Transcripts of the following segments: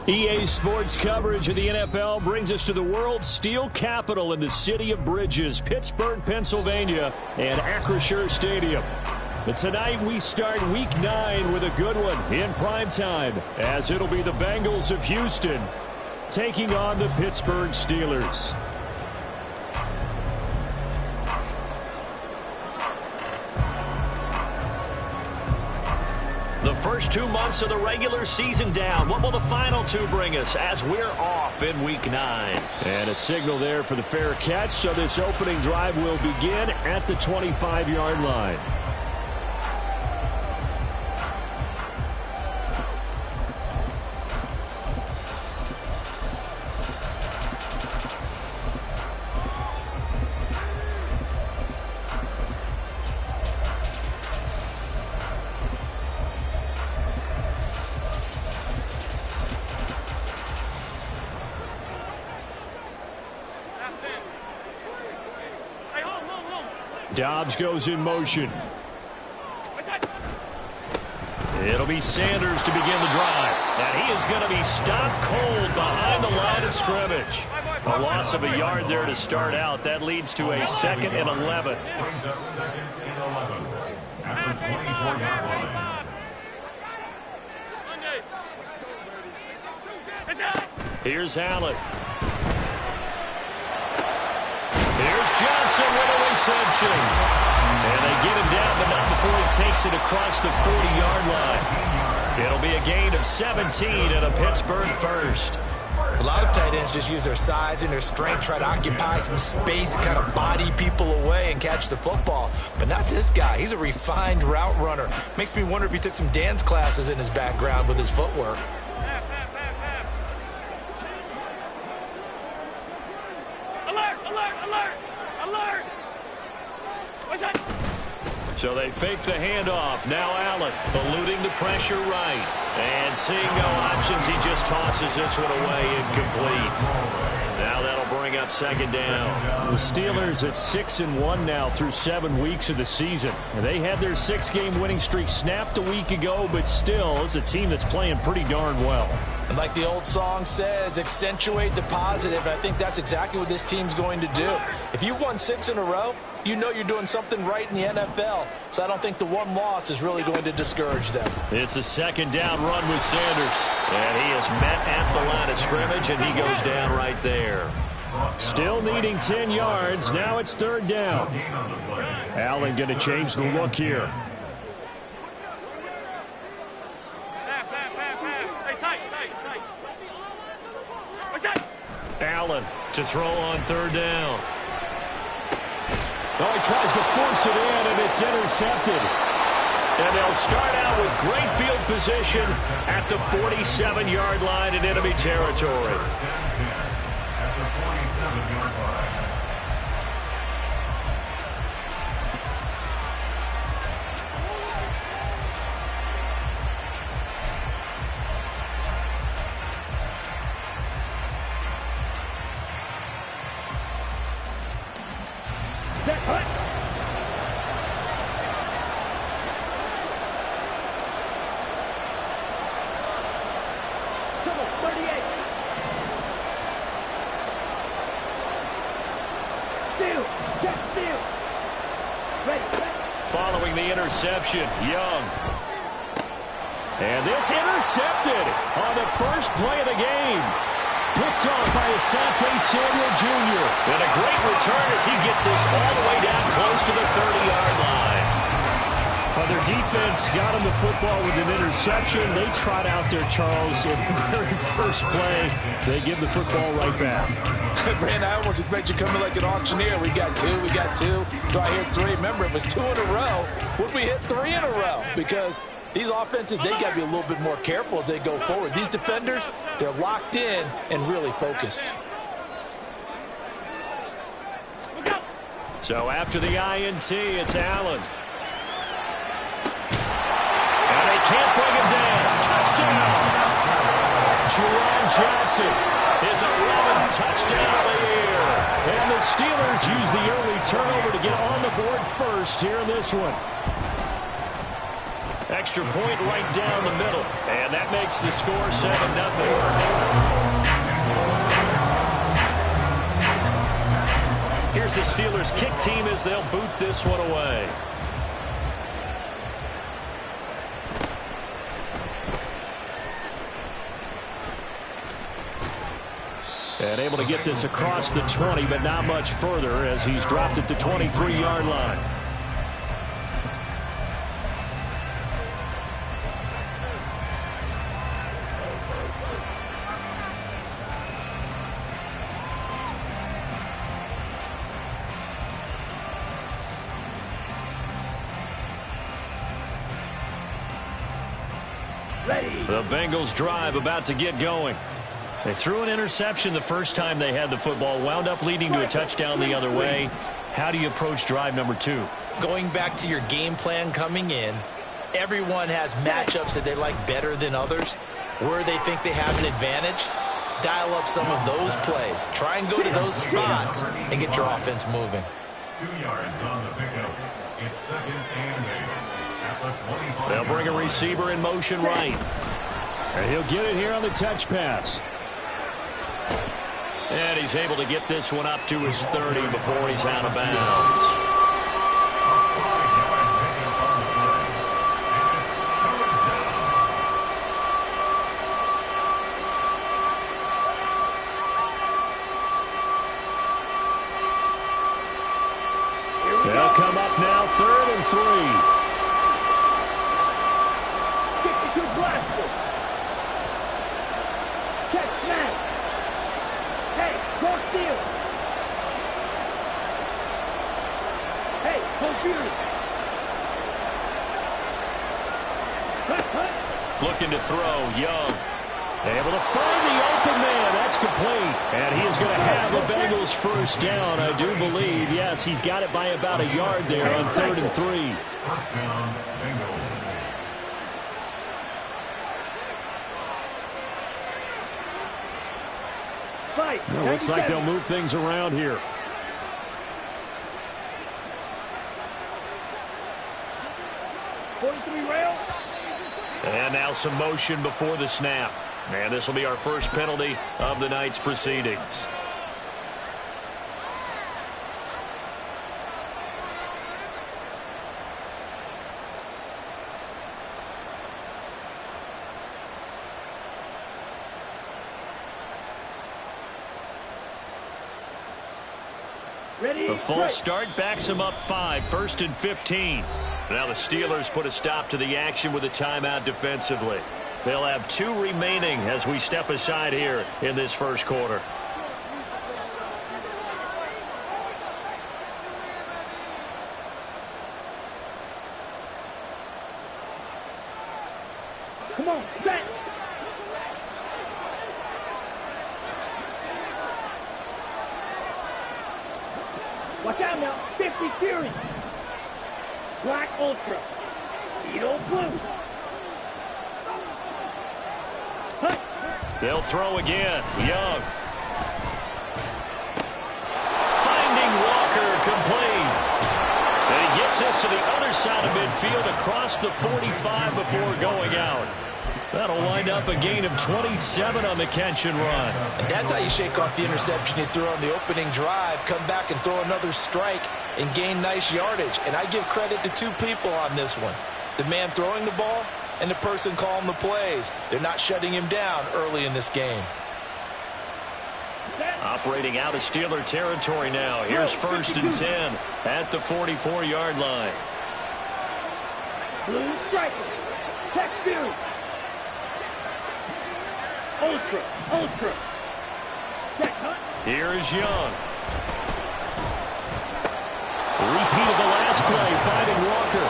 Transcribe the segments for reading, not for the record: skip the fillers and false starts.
EA Sports coverage of the NFL brings us to the world's steel capital in the city of Bridges, Pittsburgh, Pennsylvania, and Acrisure Stadium. But tonight we start Week 9 with a good one in primetime, as it'll be the Bengals of Houston taking on the Pittsburgh Steelers. The first 2 months of the regular season down. What will the final 2 bring us as we're off in Week 9? And a signal there for the fair catch, so this opening drive will begin at the 25-yard line. Dobbs goes in motion. It'll be Sanders to begin the drive. And he is going to be stopped cold behind the line of scrimmage. A loss of a yard there to start out. That leads to a 2nd and 11. After 24-yard line. Here's Allen. Here's Johnson with a reception. And they get him down, but not before he takes it across the 40-yard line. It'll be a gain of 17 and a Pittsburgh first. A lot of tight ends just use their size and their strength, try to occupy some space and kind of body people away and catch the football. But not this guy. He's a refined route runner. Makes me wonder if he took some dance classes in his background with his footwork. So they fake the handoff. Now Allen eluding the pressure right. And seeing no options, he just tosses this one away incomplete. Now that'll bring up 2nd down. The Steelers at 6-1 now through 7 weeks of the season. They had their 6-game winning streak snapped a week ago, but still is a team that's playing pretty darn well. And like the old song says, accentuate the positive. And I think that's exactly what this team's going to do. If you've won 6 in a row, you know you're doing something right in the NFL. So I don't think the one loss is really going to discourage them. It's a 2nd down run with Sanders. And he is met at the line of scrimmage, and he goes down right there. Still needing 10 yards. Now it's 3rd down. Allen going to change the look here. Allen to throw on 3rd down. Oh, he tries to force it in, and it's intercepted. And they'll start out with great field position at the 47-yard line in enemy territory. Following the interception, Young. And this intercepted on the first play of the game. Picked off by Asante Samuel Jr. And a great return as he gets this all the way down close to the 30-yard line. Well, their defense got him the football with an interception. They trot out there, Charles, in the very first play. They give the football right back. Brand, I almost expect you coming like an auctioneer. We got 2, we got 2. Do I hear 3? Remember, it was 2 in a row. Would we hit 3 in a row? Because These offenses, they've got to be a little bit more careful as they go forward. These defenders, they're locked in and really focused. So after the INT, it's Allen. And they can't bring him down. Touchdown! Juwan Johnson, his 11th touchdown of the year. And the Steelers use the early turnover to get on the board first here in this one. Extra point right down the middle. And that makes the score 7-0. Here's the Steelers kick team as they'll boot this one away. And able to get this across the 20, but not much further as he's dropped at the 23-yard line. The Bengals drive about to get going. They threw an interception the first time they had the football, wound up leading to a touchdown the other way. How do you approach drive number 2? Going back to your game plan coming in, everyone has matchups that they like better than others. Where they think they have an advantage, dial up some of those plays. Try and go to those spots and get your offense moving. 2 yards on the pickup. It's 2nd and 8. At the 25. They'll bring a receiver in motion right. And he'll get it here on the touch pass. And he's able to get this one up to his 30 before he's out of bounds. They'll come up now 3rd and 3. Looking to throw, Young. Able to find the open man. That's complete. And he is going to have the Bengals first down, I do believe. Yes, he's got it by about a yard there on 3rd and 3. First down, Bengals. Well, looks like they'll move things around here. And now some motion before the snap. And this will be our first penalty of the night's proceedings. The false start backs him up 5, 1st and 15. Now the Steelers put a stop to the action with a timeout defensively. They'll have 2 remaining as we step aside here in this first quarter. Come on, set. Watch out now, 50 Fury. Black Ultra. Edo Blue. They'll throw again. Young. Finding Walker complete. And he gets this to the other side of midfield across the 45 before going out. That'll wind up a gain of 27 on the catch and run. And that's how you shake off the interception you threw on the opening drive, come back and throw another strike and gain nice yardage. And I give credit to 2 people on this one. The man throwing the ball and the person calling the plays. They're not shutting him down early in this game. Operating out of Steeler territory now. Here's 1st and 10 at the 44-yard line. Blue striker. Tech Fury. Ultra. Check, huh? Here is Young. Repeat of the last play, finding Walker.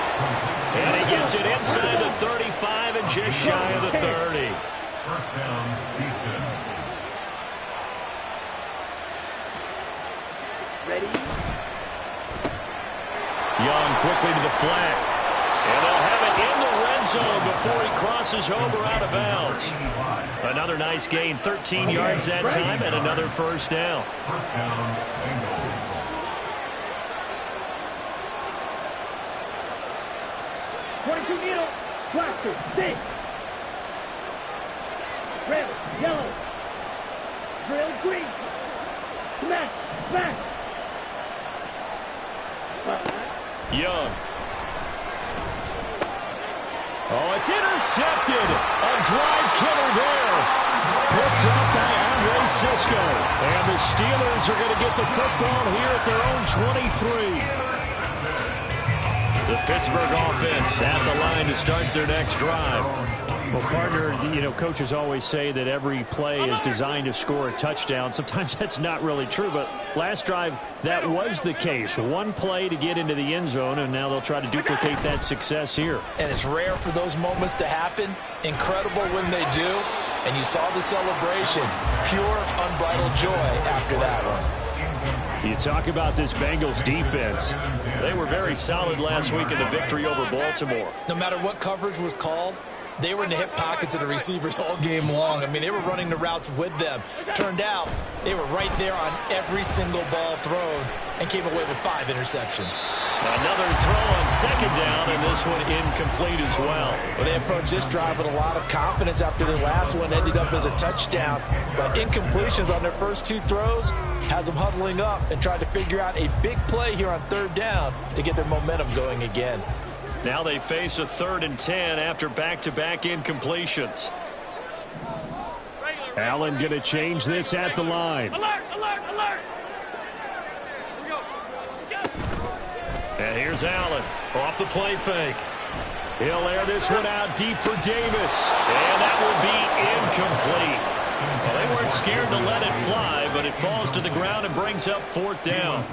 And he gets it inside the 35 and just shy of the 30. First down, Houston. Ready? Young quickly to the flat. And they'll have it in the red zone before he crosses over out of bounds. Another nice gain, 13 yards that time, and another first down. First down, Bengals. Blaster, stick. Red, yellow. Drill, green. Smash, smash. Young. Oh, it's intercepted. A drive killer there. Picked up by Andre Cisco. And the Steelers are going to get the football here at their own 23. The Pittsburgh offense at the line to start their next drive. Well, partner, coaches always say that every play is designed to score a touchdown. Sometimes that's not really true, but last drive, that was the case. One play to get into the end zone, and now they'll try to duplicate that success here. And it's rare for those moments to happen. Incredible when they do. And you saw the celebration. Pure, unbridled joy after that one. You talk about this Bengals defense. They were very solid last week in the victory over Baltimore. No matter what coverage was called, they were in the hip pockets of the receivers all game long. I mean, they were running the routes with them. Turned out, they were right there on every single ball thrown and came away with 5 interceptions. Another throw on second down, and this one incomplete as well. Well, they approached this drive with a lot of confidence after the last one ended up as a touchdown. But incompletions on their first 2 throws has them huddling up and trying to figure out a big play here on third down to get their momentum going again. Now they face a 3rd and 10 after back-to-back incompletions. Allen going to change this at the line. Alert, alert, alert. Here we go. And here's Allen off the play fake. He'll air this one out deep for Davis. And that will be incomplete. Well, they weren't scared to let it fly, but it falls to the ground and brings up 4th down.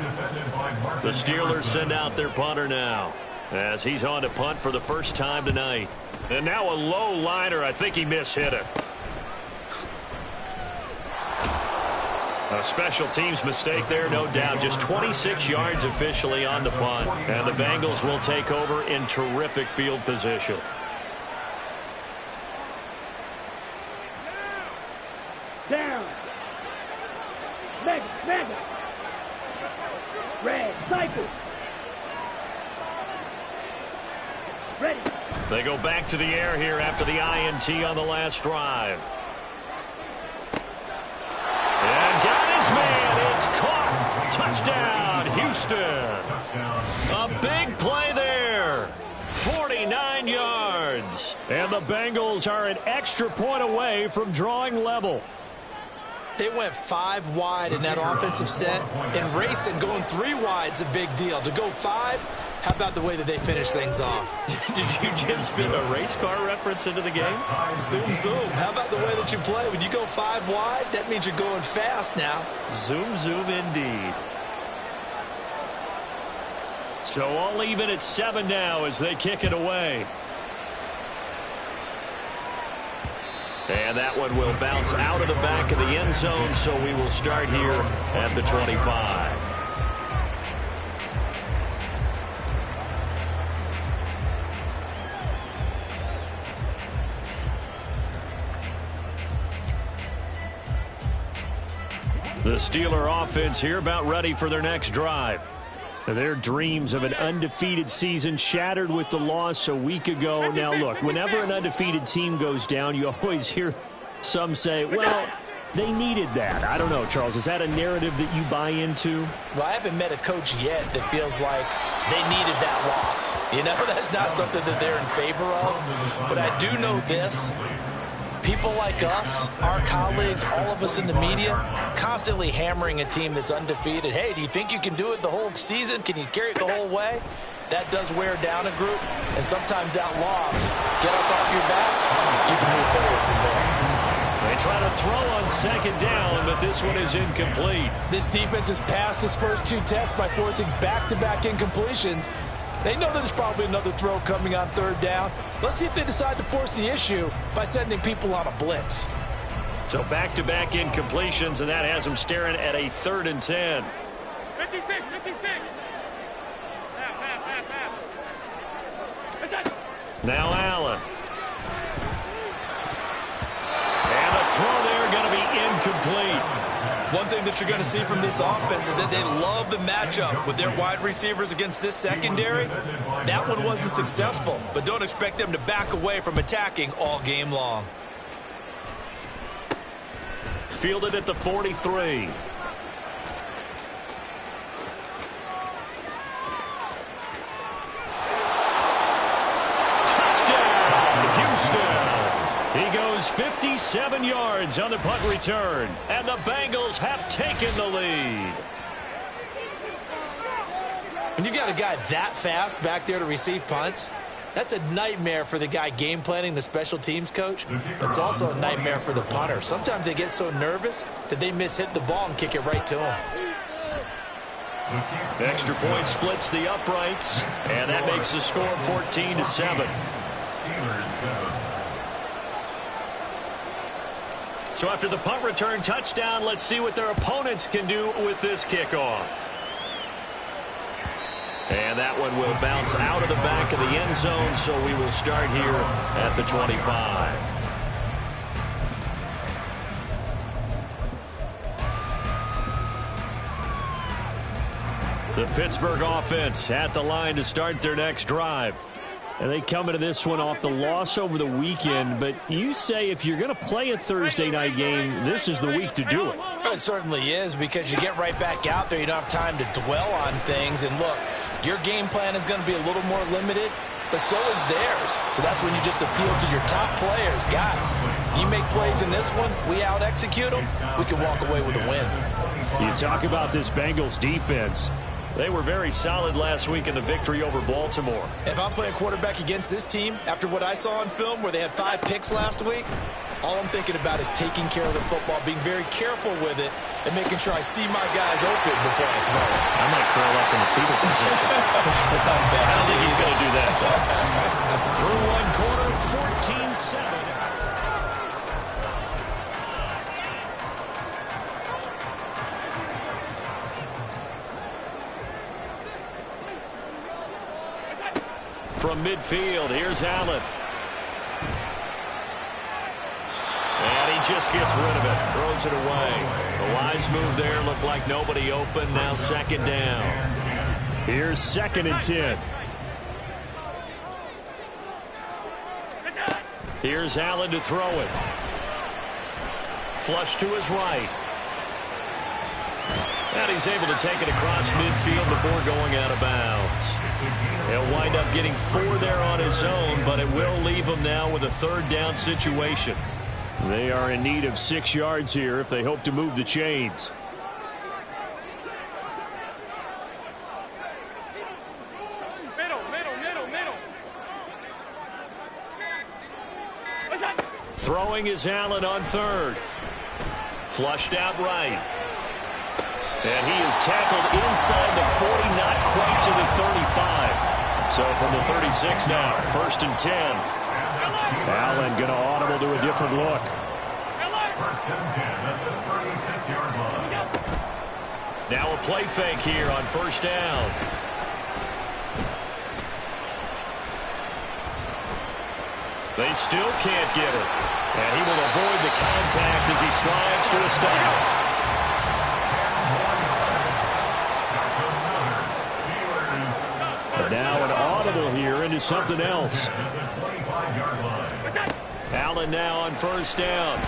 The Steelers send out their punter now, as he's on to punt for the first time tonight. And now a low liner. I think he mishit it. A special teams mistake there, no doubt. Just 26 yards officially on the punt. And the Bengals will take over in terrific field position. Down. Mega, mega. Red, cycle. Ready. They go back to the air here after the INT on the last drive. And got his man. It's caught. Touchdown, Houston. A big play there. 49 yards. And the Bengals are an extra point away from drawing level. They went 5 wide in that offensive set, and racing going 3 wide is a big deal. To go 5, how about the way that they finish things off? Did you just fit a race car reference into the game? Zoom, zoom. How about the way that you play? When you go 5 wide, that means you're going fast now. Zoom, zoom indeed. So all even at 7 now as they kick it away. And that one will bounce out of the back of the end zone, so we will start here at the 25. The Steeler offense here about ready for their next drive. Their dreams of an undefeated season shattered with the loss a week ago. Now, look, whenever an undefeated team goes down, you always hear some say, well, they needed that. I don't know, Charles. Is that a narrative that you buy into? Well, I haven't met a coach yet that feels like they needed that loss. You know, that's not something that they're in favor of. But I do know this. People like us, our colleagues, all of us in the media, constantly hammering a team that's undefeated. Hey, do you think you can do it the whole season? Can you carry it the whole way? That does wear down a group, and sometimes that loss, get us off your back, you can move forward from there. They try to throw on second down, but this one is incomplete. This defense has passed its first 2 tests by forcing back-to-back incompletions. They know there's probably another throw coming on third down. Let's see if they decide to force the issue by sending people on a blitz. So back-to-back incompletions, and that has them staring at a 3rd and 10. 56. Now Allen. And the throw there going to be incomplete. One thing that you're going to see from this offense is that they love the matchup with their wide receivers against this secondary. That one wasn't successful, but don't expect them to back away from attacking all game long. Fielded at the 43. He goes 57 yards on the punt return, and the Bengals have taken the lead. When you got a guy that fast back there to receive punts, that's a nightmare for the guy game planning, the special teams coach, but it's also a nightmare for the punter. Sometimes they get so nervous that they mishit the ball and kick it right to him. Extra point splits the uprights, and that makes the score 14-7. So after the punt return touchdown, let's see what their opponents can do with this kickoff. And that one will bounce out of the back of the end zone, so we will start here at the 25. The Pittsburgh offense at the line to start their next drive. And they come into this one off the loss over the weekend, but you say if you're going to play a Thursday night game, this is the week to do it. It certainly is, because you get right back out there. You don't have time to dwell on things. And look, your game plan is going to be a little more limited, but so is theirs. So that's when you just appeal to your top players. Guys, you make plays in this one, we out-execute them, we can walk away with a win. You talk about this Bengals defense. They were very solid last week in the victory over Baltimore. If I'm playing quarterback against this team, after what I saw on film where they had 5 picks last week, all I'm thinking about is taking care of the football, being very careful with it, and making sure I see my guys open before I throw it. I might curl up in the fetal position. That's not bad. I don't think he's going to do that. Through one quarter, 14-7. From midfield, here's Allen. And he just gets rid of it, throws it away. The wise move there, looked like nobody open, now 2nd down. Here's 2nd and 10. Here's Allen to throw it. Flush to his right. And he's able to take it across midfield before going out of bounds. He'll wind up getting 4 there on his own, but it will leave him now with a 3rd down situation. They are in need of 6 yards here if they hope to move the chains. Middle. Throwing is Allen on 3rd. Flushed out right. And he is tackled inside the 40, not quite to the 35. So from the 36 now, 1st and 10. Allen going to audible to a different look. 1st and 10 at the 36-yard line. Now a play fake here on 1st down. They still can't get it. And he will avoid the contact as he slides to a stop. Now an audible here into something else. Allen now on 1st down.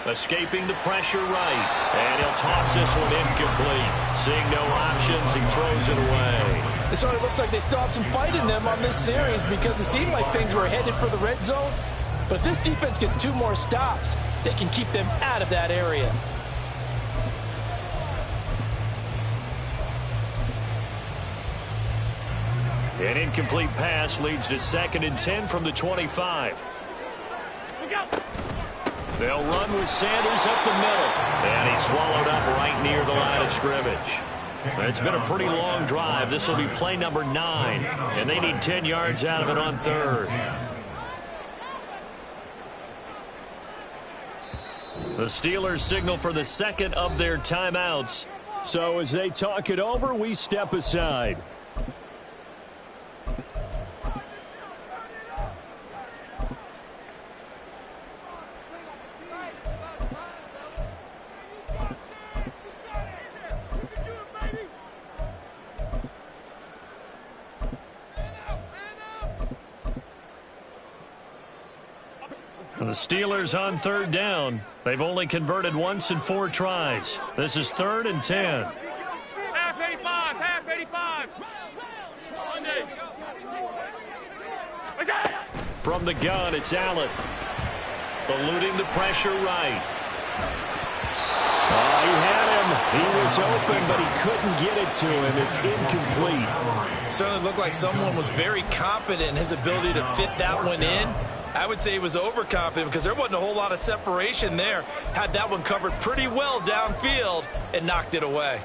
Escaping the pressure right. And he'll toss this one incomplete. Seeing no options, he throws it away. It sort of looks like they still have some fight in them on this series, because it seemed like things were headed for the red zone. But if this defense gets 2 more stops, they can keep them out of that area. An incomplete pass leads to 2nd and 10 from the 25. They'll run with Sanders up the middle. And he's swallowed up right near the line of scrimmage. It's been a pretty long drive. This will be play number 9. And they need 10 yards out of it on third. The Steelers signal for the second of their timeouts. So as they talk it over, we step aside. The Steelers on third down. They've only converted once in 4 tries. This is 3rd and 10. Half 85, half 85. From the gun, it's Allen. Eluding the pressure right. Oh, he had him. He was open, but he couldn't get it to him. It's incomplete. Certainly looked like someone was very confident in his ability to fit that one in. I would say he was overconfident because there wasn't a whole lot of separation there. Had that one covered pretty well downfield and knocked it away.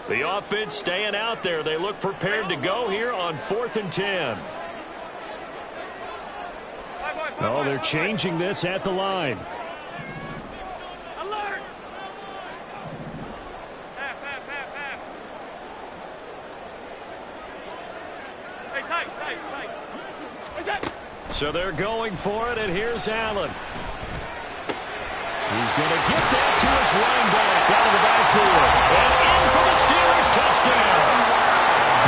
The offense staying out there. They look prepared to go here on 4th and 10. Oh, they're changing this at the line. Alert! Half, half, half, half. Hey, tight, tight, tight. What's that? So they're going for it, and here's Allen. He's going to get that to his running back out of the backfield. And in for the Steelers touchdown.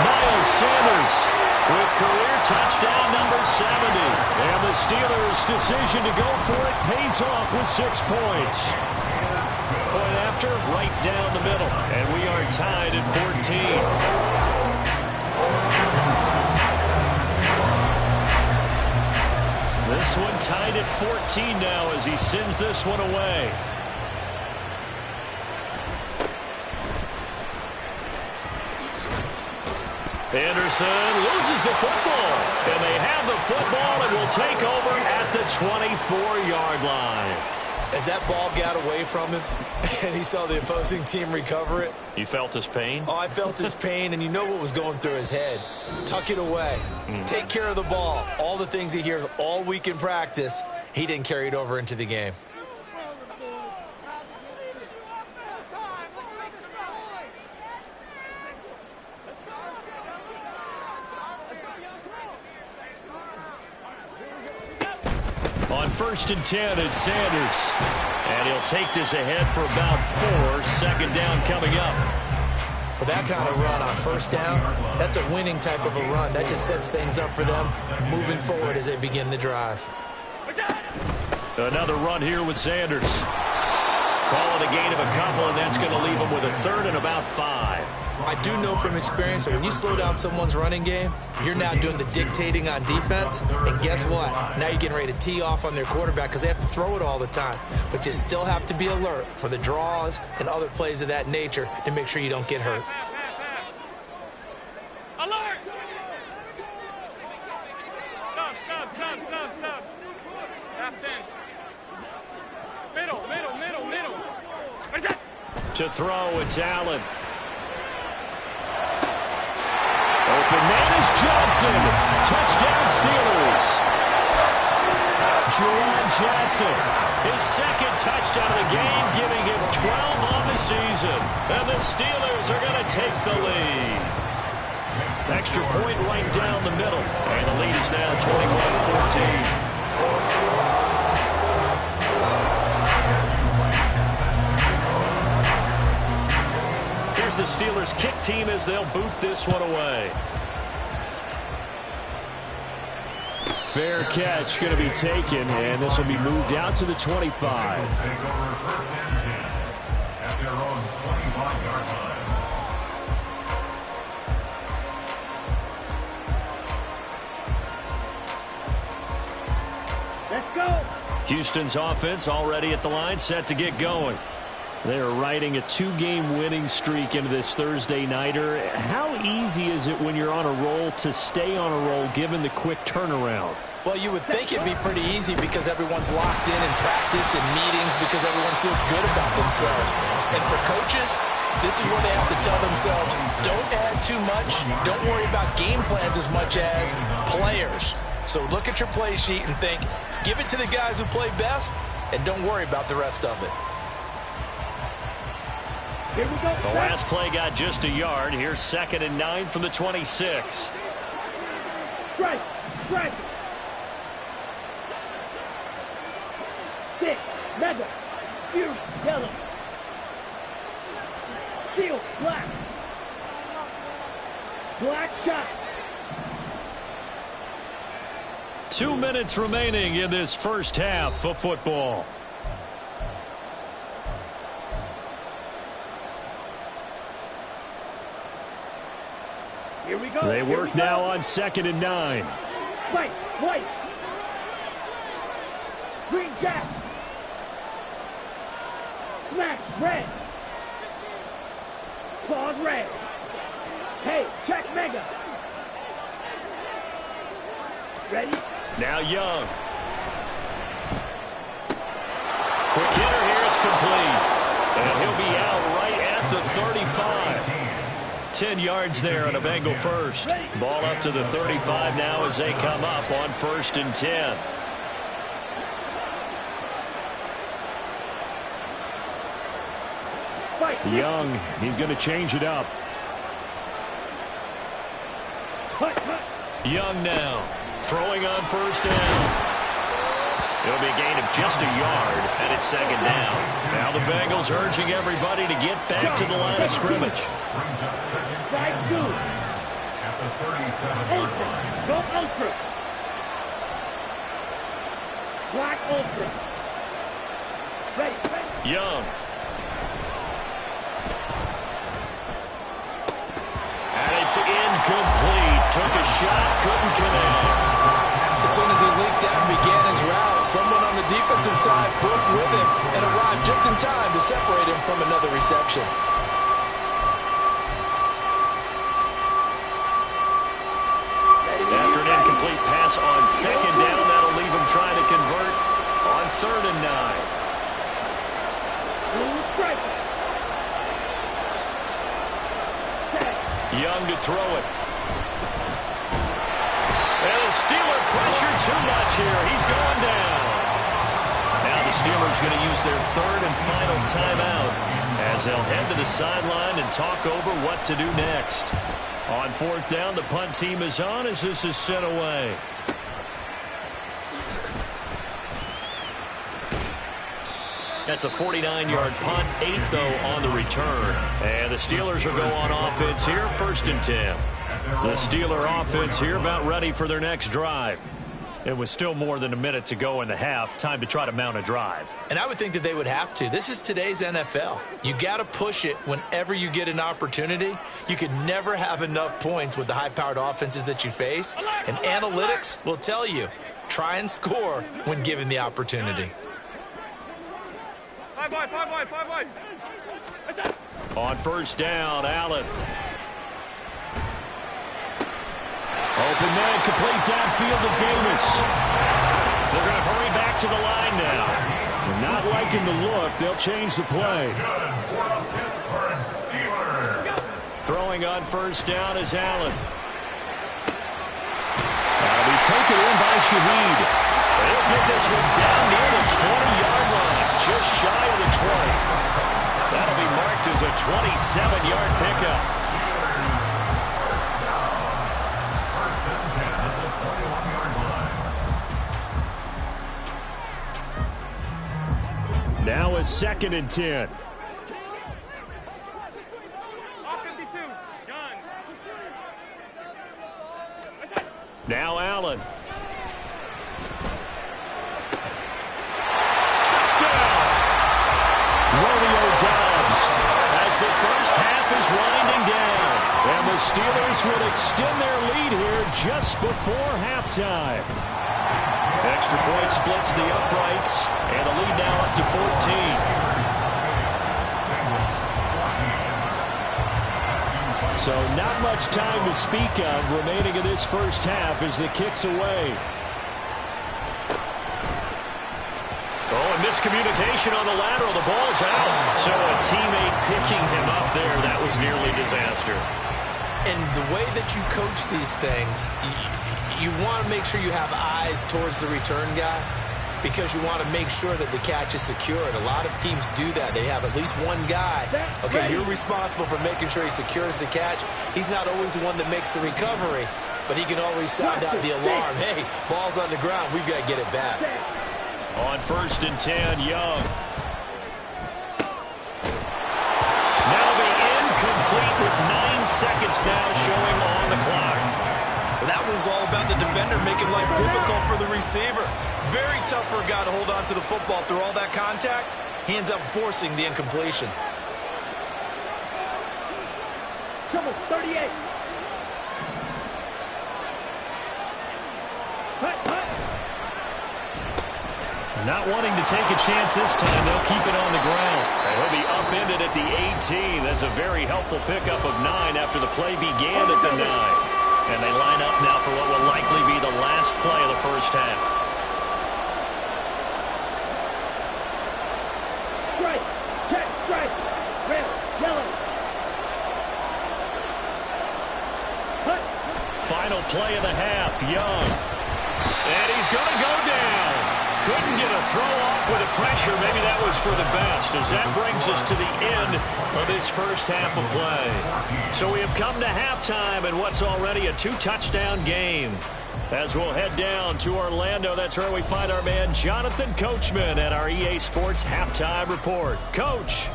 Miles Sanders with career touchdown number 70. And the Steelers' decision to go for it pays off with 6 points. Point after, right down the middle. And we are tied at 14. This one tied at 14 now as he sends this one away. Anderson loses the football. And they have the football and will take over at the 24-yard line. As that ball got away from him and he saw the opposing team recover it. You felt his pain? Oh, I felt his pain, and you know what was going through his head. Tuck it away. Take care of the ball. All the things he hears all week in practice, he didn't carry it over into the game. On 1st and 10, it's Sanders. And he'll take this ahead for about 4. Second down coming up. With that kind of run on 1st down, that's a winning type of a run. That just sets things up for them moving forward as they begin the drive. Another run here with Sanders. Call it a gain of a couple, and that's going to leave them with a 3rd and about 5. I do know from experience that when you slow down someone's running game, you're now doing the dictating on defense. And guess what? Now you're getting ready to tee off on their quarterback because they have to throw it all the time. But you still have to be alert for the draws and other plays of that nature to make sure you don't get hurt. Alert! Stop, stop, stop, stop, stop. Half 10. Middle, middle, middle, middle. What's that? To throw, it's Allen. Open man is Johnson. Touchdown Steelers. Juwan Johnson, his 2nd touchdown of the game, giving him 12 on the season. And the Steelers are going to take the lead. Extra point right down the middle. And the lead is now 21-14. The Steelers kick team as they'll boot this one away. Fair catch going to be taken, and this will be moved out to the 25. Take over 1st and 10 at their own 25-yard line. Let's go. Houston's offense already at the line, set to get going. They're riding a 2-game winning streak into this Thursday nighter. How easy is it when you're on a roll to stay on a roll given the quick turnaround? Well, you would think it'd be pretty easy because everyone's locked in practice and meetings because everyone feels good about themselves. And for coaches, this is where they have to tell themselves, don't add too much. Don't worry about game plans as much as players. So look at your play sheet and think, give it to the guys who play best, and don't worry about the rest of it. Here we go. The last play got just a yard. Here's 2nd and 9 from the 26. Strike. Strike. 6. Mega. Fuse. Yellow. Seal. Black. Black shot. 2 minutes remaining in this first half of football. Here we go. They work now on 2nd and 9. White. White. Green jack. Smash. Red. Claws red. Hey, check Mega. Ready? Now Young. Quick hitter here. It's complete. And he'll be out right at the 35. 10 yards there on a Bengal first. Ball up to the 35 now as they come up on 1st and 10. Young, he's going to change it up. Young now, throwing on 1st down. It'll be a gain of just a yard, and it's 2nd down. Now the Bengals urging everybody to get back to the line of scrimmage. Brings up 2nd Strike 2. at the 37-yard line. Go ultra. Black ultra. Ready. Young. And it's incomplete. Took a shot, couldn't connect. As soon as he leaped out and began his route, someone on the defensive side broke with him and arrived just in time to separate him from another reception. After an incomplete pass on 2nd down, that'll leave him trying to convert on 3rd and 9. Young to throw it. And the Steeler pressure too much here. He's going down. Now the Steelers going to use their 3rd and final timeout as they'll head to the sideline and talk over what to do next. On 4th down, the punt team is on as this is sent away. That's a 49-yard punt, 8 though on the return. And the Steelers will go on offense here, 1st and 10. The Steeler offense here about ready for their next drive. It was still more than a minute to go in the half. Time to try to mount a drive. And I would think that they would have to. This is today's NFL. You got to push it whenever you get an opportunity. You can never have enough points with the high-powered offenses that you face. And analytics will tell you, try and score when given the opportunity. 5 wide, 5 wide, 5 wide. On 1st down, Allen. Open man, complete downfield to Davis. They're going to hurry back to the line now. They're not liking the look. They'll change the play. Throwing on 1st down is Allen. That'll be taken in by Shaheed. They'll get this one down near the 20-yard line, just shy of the 20. That'll be marked as a 27-yard pickup. Now a 2nd and 10. 52. Gun. Now Allen. Romeo Doubs as the first half is winding down. And the Steelers will extend their lead here just before halftime. Extra point splits the uprights, and the lead now up to 14. So not much time to speak of remaining in this first half as the kick's away. Oh, and miscommunication on the lateral. The ball's out. So a teammate picking him up there, that was nearly disaster. And the way that you coach these things, you want to make sure you have eyes towards the return guy because you want to make sure that the catch is secured. A lot of teams do that. They have at least one guy. Okay, you're responsible for making sure he secures the catch. He's not always the one that makes the recovery, but he can always sound out the alarm. Hey, ball's on the ground. We've got to get it back. On 1st and 10, Young. Now be incomplete with 9 seconds now showing on the clock. Well, that one was all about the defender making life difficult for the receiver. Very tough for a guy to hold on to the football through all that contact. He ends up forcing the incompletion. Trouble, 38. Not wanting to take a chance this time, they'll keep it on the ground. He'll be upended at the 18. That's a very helpful pickup of 9 after the play began at the 9. And they line up now for what will likely be the last play of the first half. Strike, check, strike, red, yellow. Hut. Final play of the half, Young. And he's going to go down. Couldn't get a throw off with the pressure. Maybe that was for the best, as that brings us to the end of this first half of play. So we have come to halftime in what's already a 2-touchdown game. As we'll head down to Orlando, that's where we find our man Jonathan Coachman at our EA Sports Halftime Report. Coach.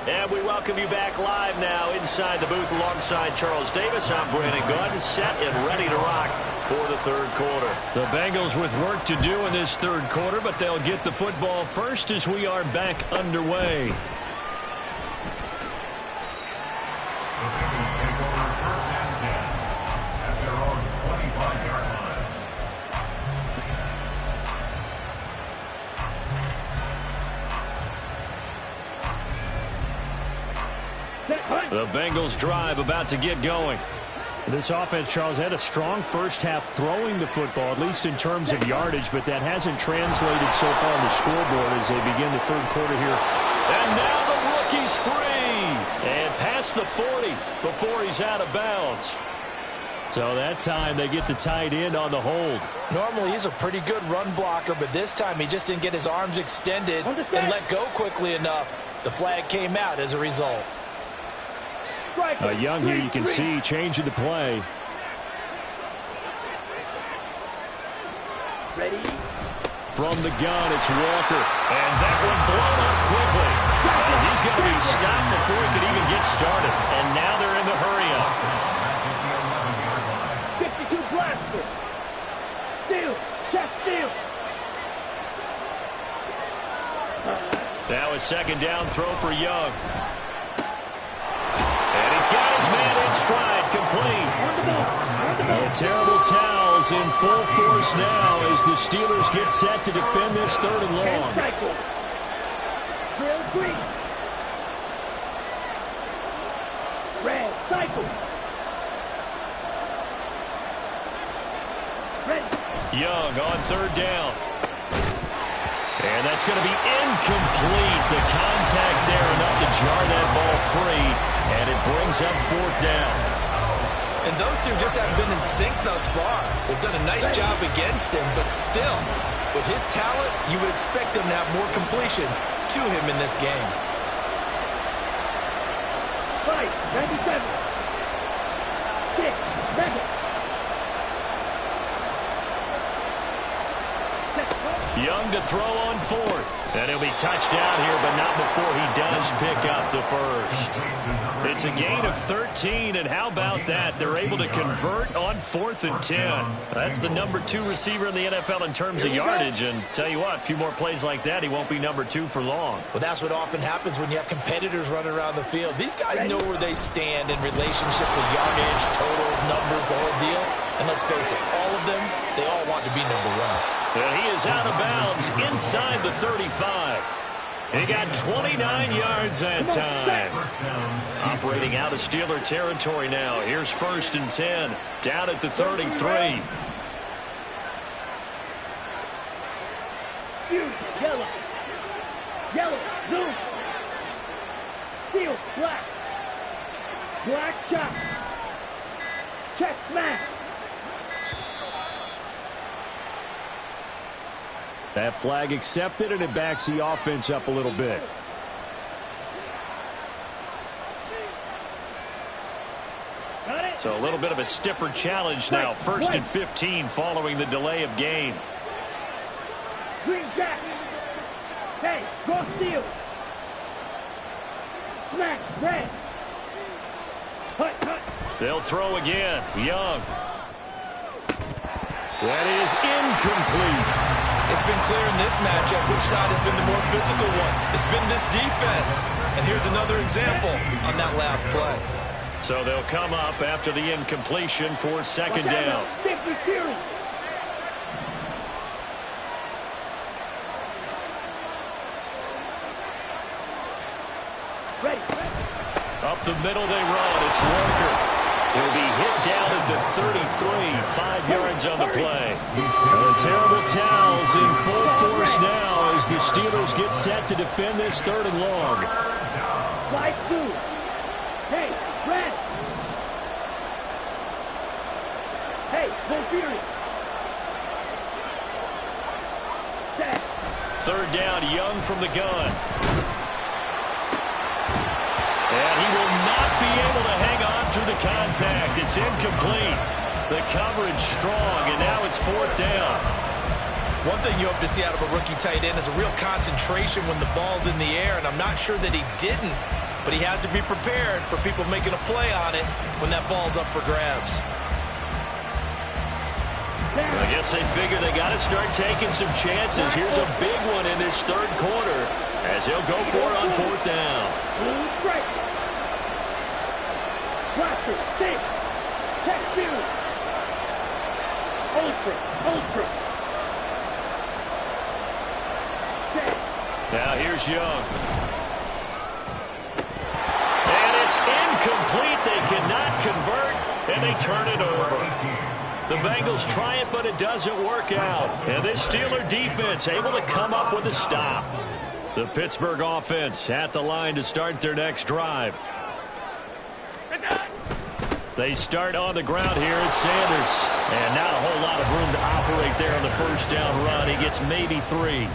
And we welcome you back live now inside the booth alongside Charles Davis. I'm Brandon Gaudin, set and ready to rock for the third quarter. The Bengals with work to do in this third quarter, but they'll get the football first as we are back underway. The Bengals take over 1st and 10 at their own 25-yard line. The Bengals drive about to get going. This offense, Charles, had a strong first half throwing the football, at least in terms of yardage, but that hasn't translated so far on the scoreboard as they begin the third quarter here. And now the rookie's free. And past the 40 before he's out of bounds. So that time they get the tight end on the hold. Normally he's a pretty good run blocker, but this time he just didn't get his arms extended and let go quickly enough. The flag came out as a result. Young here, you can see changing the play. Ready? From the gun, it's Walker. And that one blown up quickly. As he's going to be stopped before he could even get started. And now they're in the hurry up. 52 blaster. Steal, chest steal. Now a second down throw for Young. And he's got his man in stride, complete. A terrible towels in full force now as the Steelers get set to defend this 3rd and long. Cycle. Drill green. Red cycle. Ready. Young on 3rd down. And that's going to be incomplete. The contact there enough to jar that ball free. And it brings up 4th down. And those two just haven't been in sync thus far. They've done a nice job against him, but still, with his talent, you would expect him to have more completions to him in this game. 5, 97. 6, 7. Young to throw on 4th. And he'll be touched down here, but not before he does pick up the first. It's a gain of 13, and how about that? They're able to convert on 4th and 10. That's the number 2 receiver in the NFL in terms of yardage, and tell you what, a few more plays like that, he won't be number 2 for long. Well, that's what often happens when you have competitors running around the field. These guys know where they stand in relationship to yardage, totals, numbers, the whole deal. And let's face it, all of them, they all want to be number 1. And he is out of bounds inside the 35. He got 29 yards that time. Operating out of Steeler territory now. Here's 1st and 10. Down at the 33. Yellow. Yellow. Blue. Steel. Black. Black chop. Check smash. That flag accepted, and it backs the offense up a little bit. So a little bit of a stiffer challenge now. 1st and 15 following the delay of game. Green jack. Hey, go steel. Smash. Red. Hut, hut. They'll throw again. Young. That is incomplete. It's been clear in this matchup which side has been the more physical one. It's been this defense. And here's another example on that last play. So they'll come up after the incompletion for 2nd down. Ready. Up the middle they run. It's Walker. He'll be hit down at the 33, 5 yards on the play. The terrible towels in full force now as the Steelers get set to defend this 3rd and long. Slide through. Hey, red. Hey, no fury. Set. 3rd down, Young from the gun. And he will not be able to hang on through the contact. It's incomplete. The coverage strong, and now it's 4th down. One thing you hope to see out of a rookie tight end is a real concentration when the ball's in the air, and I'm not sure that he didn't, but he has to be prepared for people making a play on it when that ball's up for grabs. I guess they figure they got to start taking some chances. Here's a big one in this 3rd quarter as he'll go for it on 4th down. Blaster, stick, check view. Ultra. Set. Now here's Young. And it's incomplete. They cannot convert, and they turn it over. The Bengals try it, but it doesn't work out. And this Steeler defense able to come up with a stop. The Pittsburgh offense at the line to start their next drive. They start on the ground here at Sanders. And not a whole lot of room to operate there on the 1st down run. He gets maybe 3.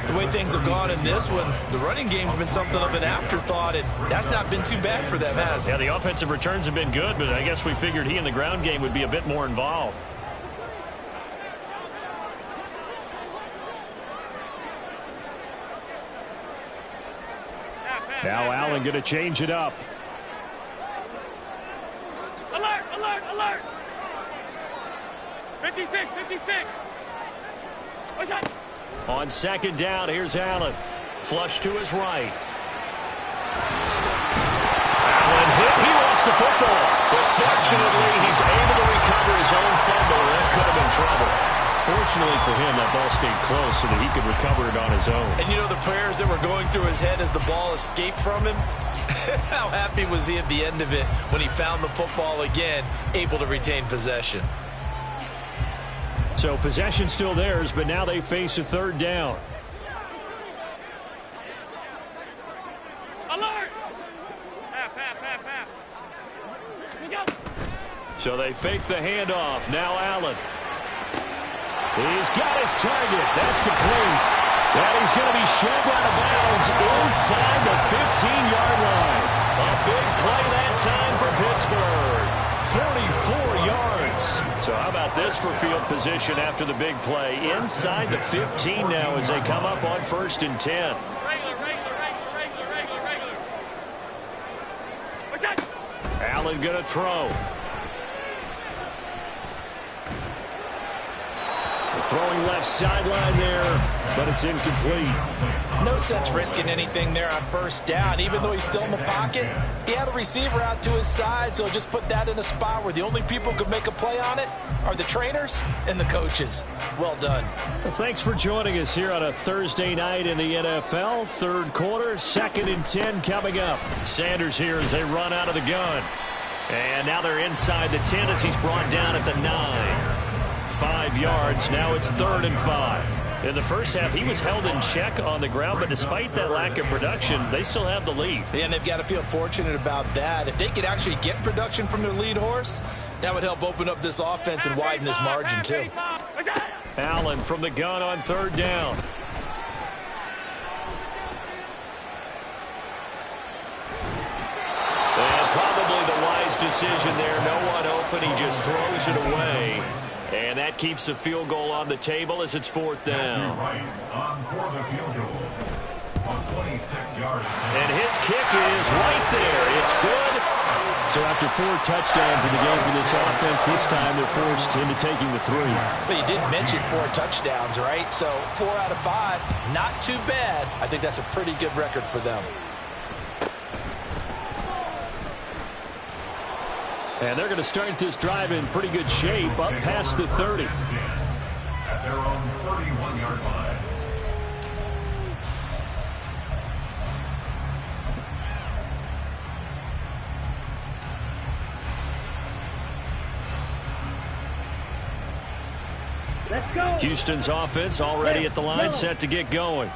The way things have gone in this one, the running game's been something of an afterthought, and that's not been too bad for them, has it? Yeah, the offensive returns have been good, but I guess we figured he in the ground game would be a bit more involved. Now Allen going to change it up. Alert, alert, alert. 56, 56. What's up? On 2nd down, here's Allen. Flush to his right. Allen hit. He lost the football. But fortunately, he's able to recover his own fumble. That could have been trouble. Fortunately for him, that ball stayed close so that he could recover it on his own. And you know the prayers that were going through his head as the ball escaped from him? How happy was he at the end of it when he found the football again, able to retain possession? So possession still theirs, but now they face a 3rd down. Alert! Half. We go. So they fake the handoff. Now Allen. He's got his target. That's complete. And he's going to be shoved out of bounds inside the 15-yard line. A big play that time for Pittsburgh. 44 yards. So how about this for field position after the big play? Inside the 15 now as they come up on 1st and 10. Regular. What's that? Allen going to throw. Throwing left sideline there, but it's incomplete. No sense risking anything there on first down. Even though he's still in the pocket, he had a receiver out to his side, so just put that in a spot where the only people who could make a play on it are the trainers and the coaches. Well done. Well, thanks for joining us here on a Thursday night in the NFL. Third quarter, 2nd and 10 coming up. Sanders here as they run out of the gun. And now they're inside the 10 as he's brought down at the 9. 5 yards. Now it's 3rd and 5. In the first half, he was held in check on the ground, but despite that lack of production, they still have the lead. Yeah, and they've got to feel fortunate about that. If they could actually get production from their lead horse, that would help open up this offense and widen this margin too. Allen from the gun on 3rd down. And probably the wise decision there. No one open. He just throws it away. And that keeps the field goal on the table as it's 4th down. For the field goal. On 26 yards. And his kick is right there. It's good. So after 4 touchdowns in the game for this offense, this time they're forced into taking the 3. But you did mention 4 touchdowns, right? So 4 out of 5, not too bad. I think that's a pretty good record for them. And they're going to start this drive in pretty good shape up past the 30. At their own 31-yard line. Let's go. Houston's offense already at the line, set to get going.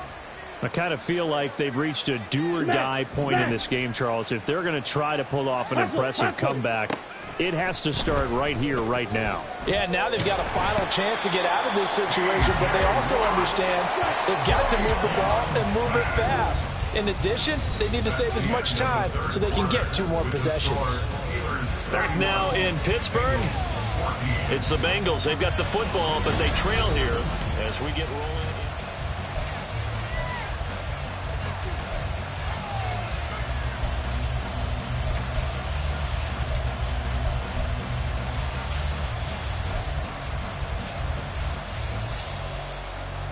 I kind of feel like they've reached a do-or-die point in this game, Charles. If they're going to try to pull off an impressive comeback, it has to start right here, right now. Yeah, now they've got a final chance to get out of this situation, but they also understand they've got to move the ball and move it fast. In addition, they need to save as much time so they can get 2 more possessions. Back now in Pittsburgh, it's the Bengals. They've got the football, but they trail here as we get rolling.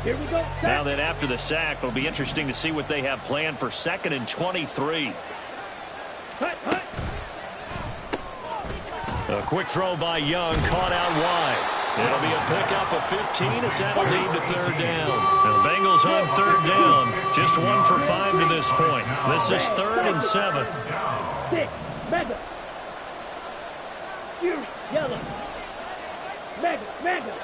Here we go. Now then, after the sack, it'll be interesting to see what they have planned for 2nd and 23. Hut, hut. A quick throw by Young, caught out wide. It'll be a pickup of 15 as that'll lead to 3rd down. And the Bengals on 3rd down. Just 1 for 5 to this point. This is 3rd and 7. 6. Mega. Fierce. Yellow. Mega. Mega.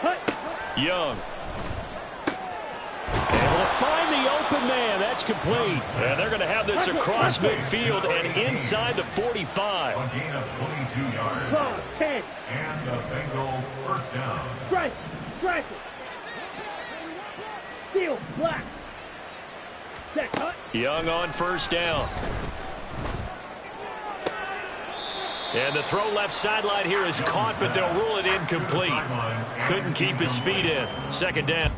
Hut. Young. Able to find the open man. That's complete. And they're going to have this across midfield and inside the 45. A gain of 22 yards. Ball. 10. And the Bengal first down. Strike. Strike it. Steal. Black. Set. Hut. Young on 1st down. And the throw left sideline here is caught, but they'll rule it incomplete. Couldn't keep his feet in. 2nd down.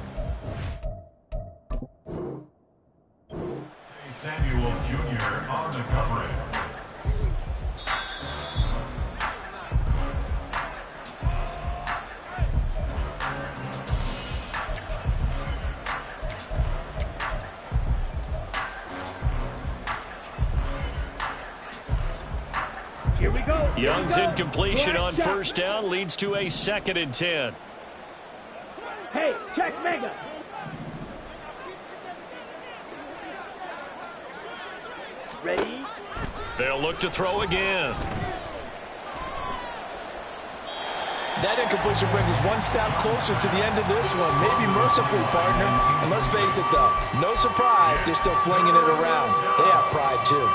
Samuel Jr. on the coverage. Here we go. Young's incompletion on 1st down leads to a 2nd and 10. Hey, check Mega. Ready? They'll look to throw again. That incompletion brings us 1 step closer to the end of this one. Maybe mercifully, partner. And let's face it, though, no surprise, they're still flinging it around. They have pride, too.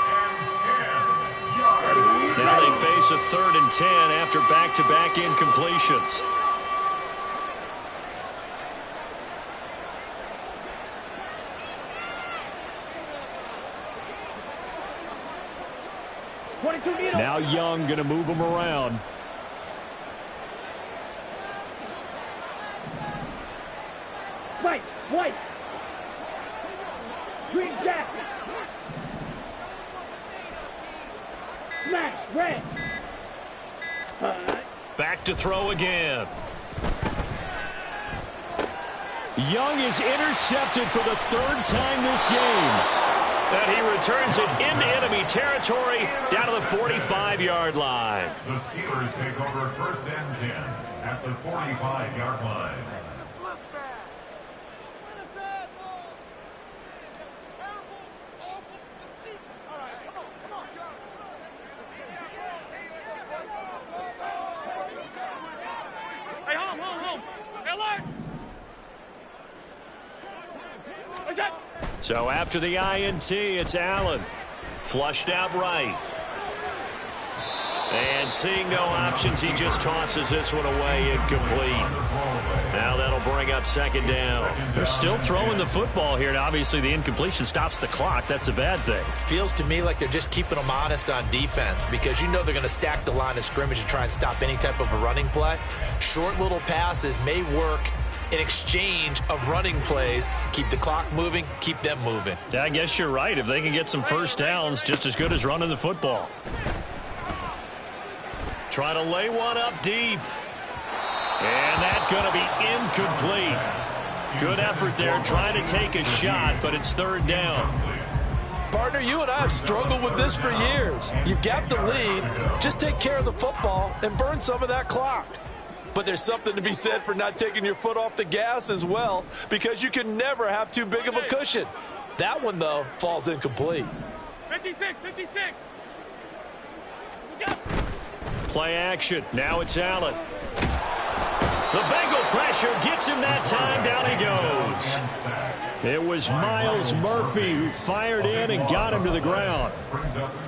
Now they face a 3rd and 10 after back-to-back incompletions. Now Young going to move them around. White, white. Green jacket. Smash, red. Back to throw again. Young is intercepted for the third time this game. And he returns it into enemy territory down to the 45-yard line. The Steelers take over 1st and 10 at the 45-yard line. Hey, home. Hey, alert! What's that? So after the INT, it's Allen. Flushed out right. And seeing no options, he just tosses this one away, incomplete. Now that'll bring up 2nd down. They're still throwing the football here, and obviously the incompletion stops the clock. That's a bad thing. Feels to me like they're just keeping them honest on defense because you know they're going to stack the line of scrimmage and try and stop any type of a running play. Short little passes may work in exchange of running plays. Keep the clock moving, keep them moving. Yeah, I guess you're right. If they can get some first downs, just as good as running the football. Trying to lay one up deep. And that's going to be incomplete. Good effort there trying to take a shot, but it's 3rd down. Partner, you and I have struggled with this for years. You've got the lead. Just take care of the football and burn some of that clock. But there's something to be said for not taking your foot off the gas as well, because you can never have too big of a cushion. That one, though, falls incomplete. 56. Play action. Now it's Allen. The Bengal pressure gets him that time. Down he goes. It was Myles Murphy who fired in and got him to the ground.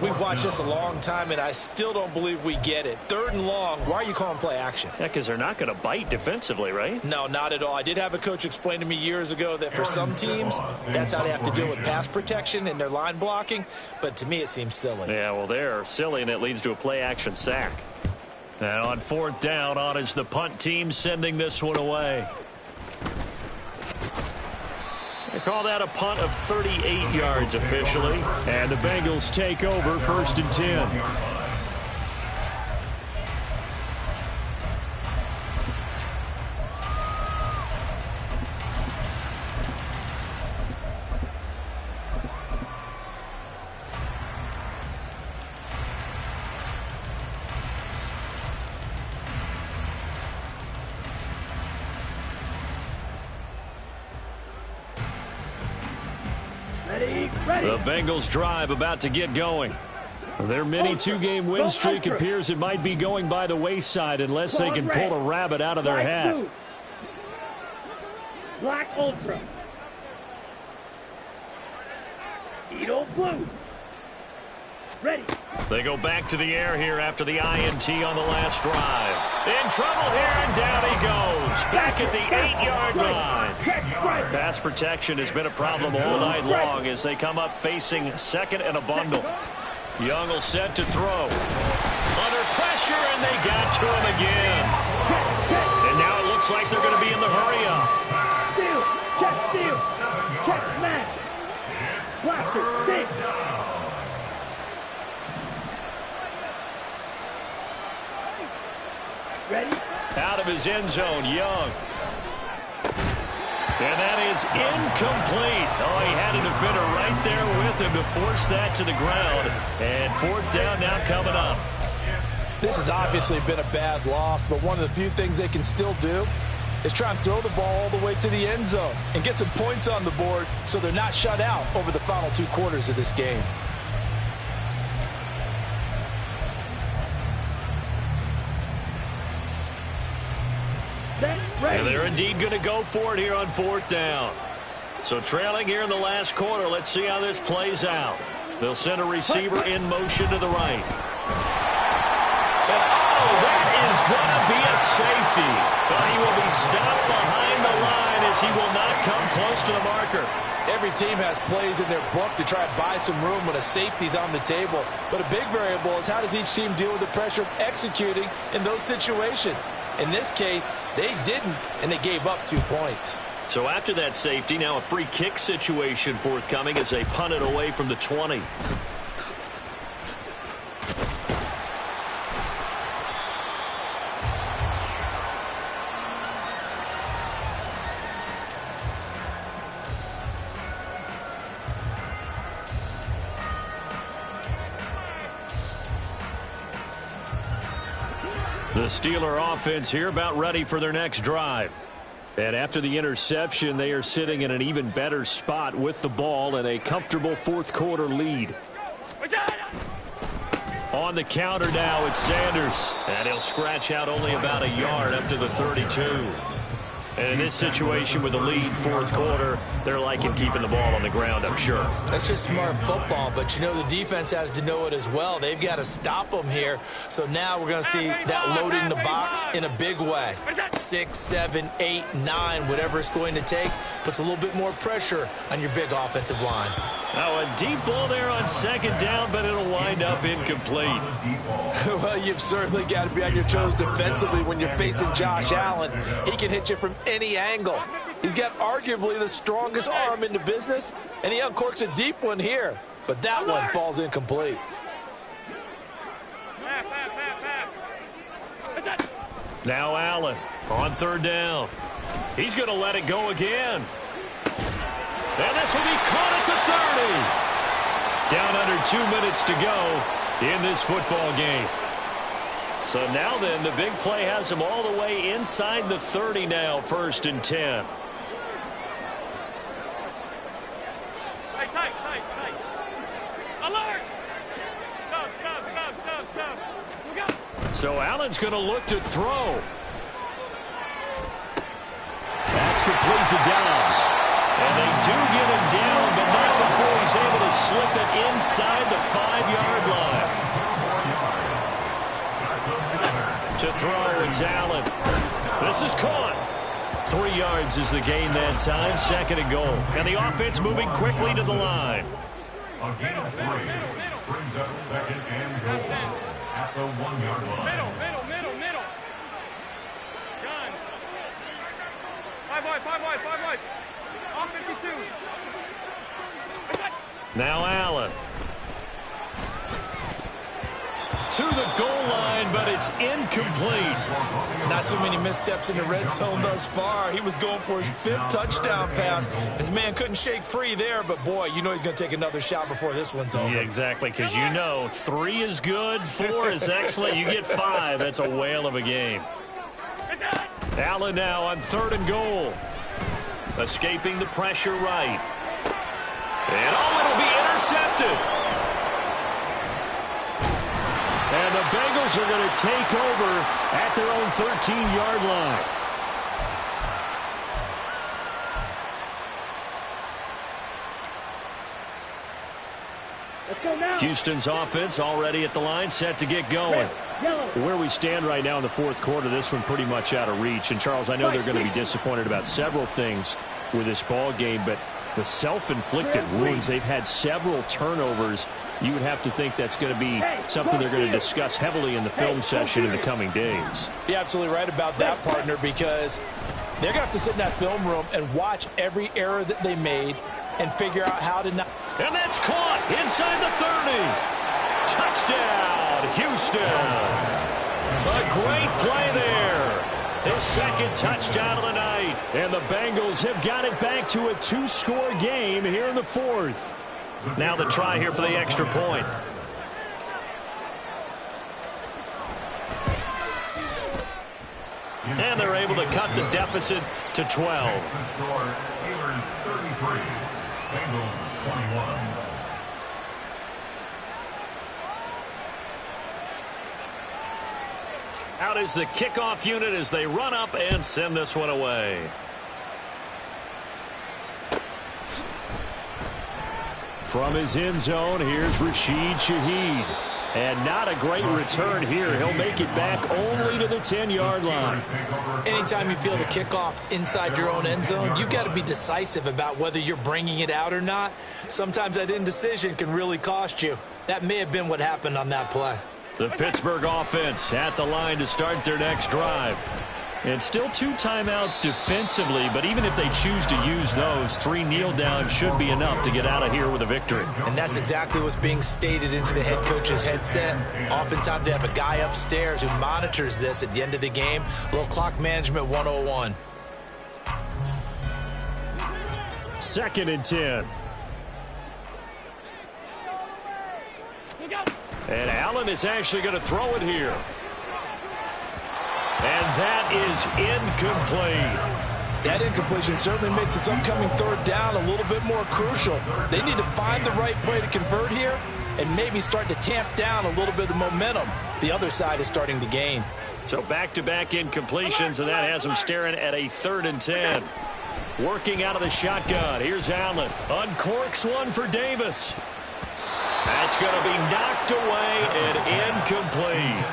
We've watched this a long time, and I still don't believe we get it. 3rd and long. Why are you calling play action? Yeah, because they're not going to bite defensively, right? No, not at all. I did have a coach explain to me years ago that for some teams, that's how they have to deal with pass protection and their line blocking. But to me, it seems silly. Yeah, well, they're silly, and it leads to a play-action sack. And on 4th down, on is the punt team sending this one away. They call that a punt of 38 yards officially. And the Bengals take over 1st and 10. The Bengals drive about to get going. Their mini 2-game win streak appears it might be going by the wayside unless they can pull a rabbit out of their hat. Black Ultra. Edo Blue. Ready. They go back to the air here after the INT on the last drive. In trouble here, and down he goes. Back at the 8-yard line. Pass protection has been a problem all night long as they come up facing 2nd and a bundle. Young will set to throw. Under pressure, and they got to him again. And now it looks like they're going to be in the hurry-up. Steal. Check smash. Blaster, stick. Ready? Out of his end zone, Young. And that is incomplete. Oh, he had a defender right there with him to force that to the ground. And 4th down now coming up. This has obviously been a bad loss, but one of the few things they can still do is try and throw the ball all the way to the end zone and get some points on the board so they're not shut out over the final 2 quarters of this game. And they're indeed going to go for it here on 4th down. So trailing here in the last quarter, let's see how this plays out. They'll send a receiver in motion to the right. And that is going to be a safety. But he will be stopped behind the line as he will not come close to the marker. Every team has plays in their book to try and buy some room when a safety's on the table. But a big variable is how does each team deal with the pressure of executing in those situations. In this case, they didn't, and they gave up 2 points. So after that safety, now a free kick situation forthcoming as they punt it away from the 20. The Steeler offense here about ready for their next drive. And after the interception, they are sitting in an even better spot with the ball and a comfortable fourth quarter lead. On the counter now, it's Sanders. And he'll scratch out only about a yard up to the 32. And in this situation with the lead fourth quarter, they're liking keeping the ball on the ground, I'm sure. That's just smart football, but you know the defense has to know it as well. They've got to stop them here. So now we're going to see that loading the box in a big way. 6, 7, 8, 9, whatever it's going to take, puts a little bit more pressure on your big offensive line. Now a deep ball there on second down, but it'll wind up incomplete. Well, you've certainly got to be on your toes defensively when you're facing Josh Allen. He can hit you from any angle. He's got arguably the strongest arm in the business, and he uncorks a deep one here. But that one falls incomplete. Now Allen on third down. He's going to let it go again. And this will be caught at the 30. Down under 2 minutes to go in this football game. So now then, the big play has him all the way inside the 30 now, 1st and 10. Tight. Alert! Stop. Look out. So Allen's going to look to throw. That's complete to Dobbs. And they do get him down, but not before he's able to slip it inside the 5-yard line. To throw, it's Allen. This is caught. 3 yards is the gain that time, 2nd and goal. And the offense moving quickly to the line. A gain of 3 brings up 2nd and goal at the 1-yard line. Middle. Gun. 5 wide. Off 52. Now Allen. To the goal line, but it's incomplete. Not too many missteps in the red zone thus far. He was going for his 5th touchdown pass. His man couldn't shake free there, but boy, you know he's going to take another shot before this one's over. Yeah, exactly, because you know 3 is good, 4 is excellent. You get 5. That's a whale of a game. Allen now on 3rd and goal. Escaping the pressure right. And it'll be intercepted. And the Bengals are going to take over at their own 13-yard line. Let's go now. Houston's offense already at the line, set to get going. Where we stand right now in the fourth quarter, this one pretty much out of reach. And, Charles, I know they're going to be disappointed about several things with this ball game, but the self-inflicted wounds, they've had several turnovers. You would have to think that's going to be something they're going to discuss heavily in the film session in the coming days. You're absolutely right about that, partner, because they're going to have to sit in that film room and watch every error that they made and figure out how to not. And that's caught inside the 30. Touchdown, Houston. A great play there. His 2nd touchdown of the night. And the Bengals have got it back to a 2-score game here in the 4th. Now the try here for the extra point. And they're able to cut the deficit to 12. The score, Steelers 33, Bengals 21. Out is the kickoff unit as they run up and send this one away. From his end zone, here's Rashid Shaheed. And not a great return here. He'll make it back only to the 10-yard line. Anytime you feel the kickoff inside your own end zone, you've got to be decisive about whether you're bringing it out or not. Sometimes that indecision can really cost you. That may have been what happened on that play. The Pittsburgh offense at the line to start their next drive. And still 2 timeouts defensively, but even if they choose to use those, 3 kneel downs should be enough to get out of here with a victory. And that's exactly what's being stated into the head coach's headset. Oftentimes they have a guy upstairs who monitors this at the end of the game. A little clock management 101. 2nd and 10. And Allen is actually going to throw it here. And that is incomplete. That incompletion certainly makes this upcoming third down a little bit more crucial. They need to find the right play to convert here and maybe start to tamp down a little bit of the momentum the other side is starting to gain. So back-to-back incompletions, and that has them staring at a 3rd and 10. Working out of the shotgun. Here's Allen. Uncorks one for Davis. That's going to be knocked away and incomplete.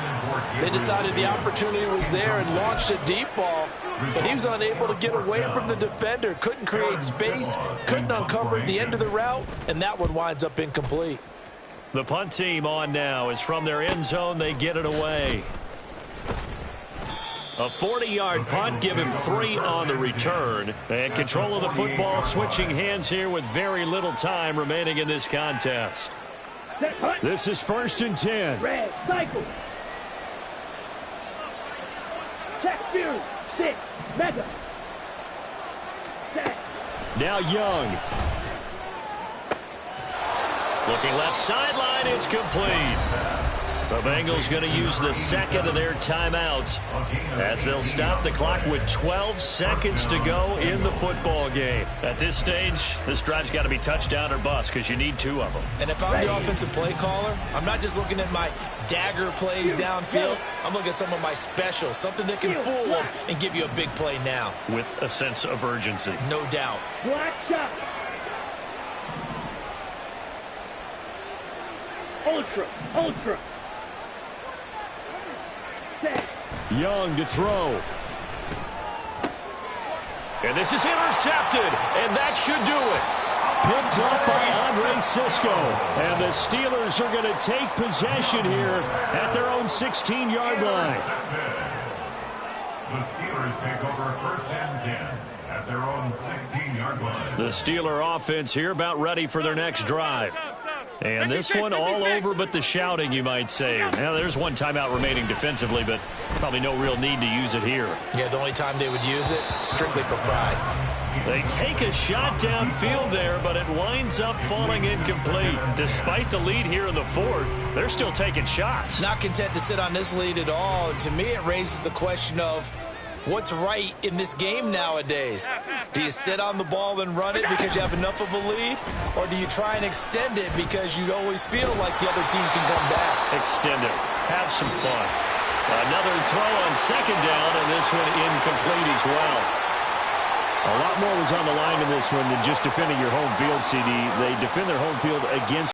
They decided the opportunity was there and launched a deep ball, but he was unable to get away from the defender. Couldn't create space, couldn't uncover the end of the route, and that one winds up incomplete. The punt team on now is from their end zone. They get it away. A 40-yard punt, give him 3 on the return. And control of the football switching hands here with very little time remaining in this contest. This is 1st and 10. Red, cycle. Check, Fury. 6, Mega. Set. Now Young. Looking left sideline, it's complete. The Bengals going to use the second of their timeouts as they'll stop the clock with 12 seconds to go in the football game. At this stage, this drive's got to be touchdown or bust because you need 2 of them. And if I'm the offensive play caller, I'm not just looking at my dagger plays downfield. I'm looking at some of my specials, something that can fool them and give you a big play now. With a sense of urgency. No doubt. Black shot. Ultra, ultra. Set. Young to throw. And this is intercepted, and that should do it. Picked up by Andre Cisco. And the Steelers are going to take possession here at their own 16-yard line. The Steelers take over 1st and 10 at their own 16-yard line. The Steeler offense here about ready for their next drive. And this one all over but the shouting, you might say. Now, there's one timeout remaining defensively, but probably no real need to use it here. Yeah, the only time they would use it, strictly for pride. They take a shot downfield there, but it winds up falling incomplete. Despite the lead here in the 4th, they're still taking shots. Not content to sit on this lead at all. And to me, it raises the question of what's right in this game nowadays. Do you sit on the ball and run it because you have enough of a lead? Or do you try and extend it because you always feel like the other team can come back? Extend it. Have some fun. Another throw on 2nd down, and this one incomplete as well. A lot more was on the line in this one than just defending your home field, CD. They defend their home field against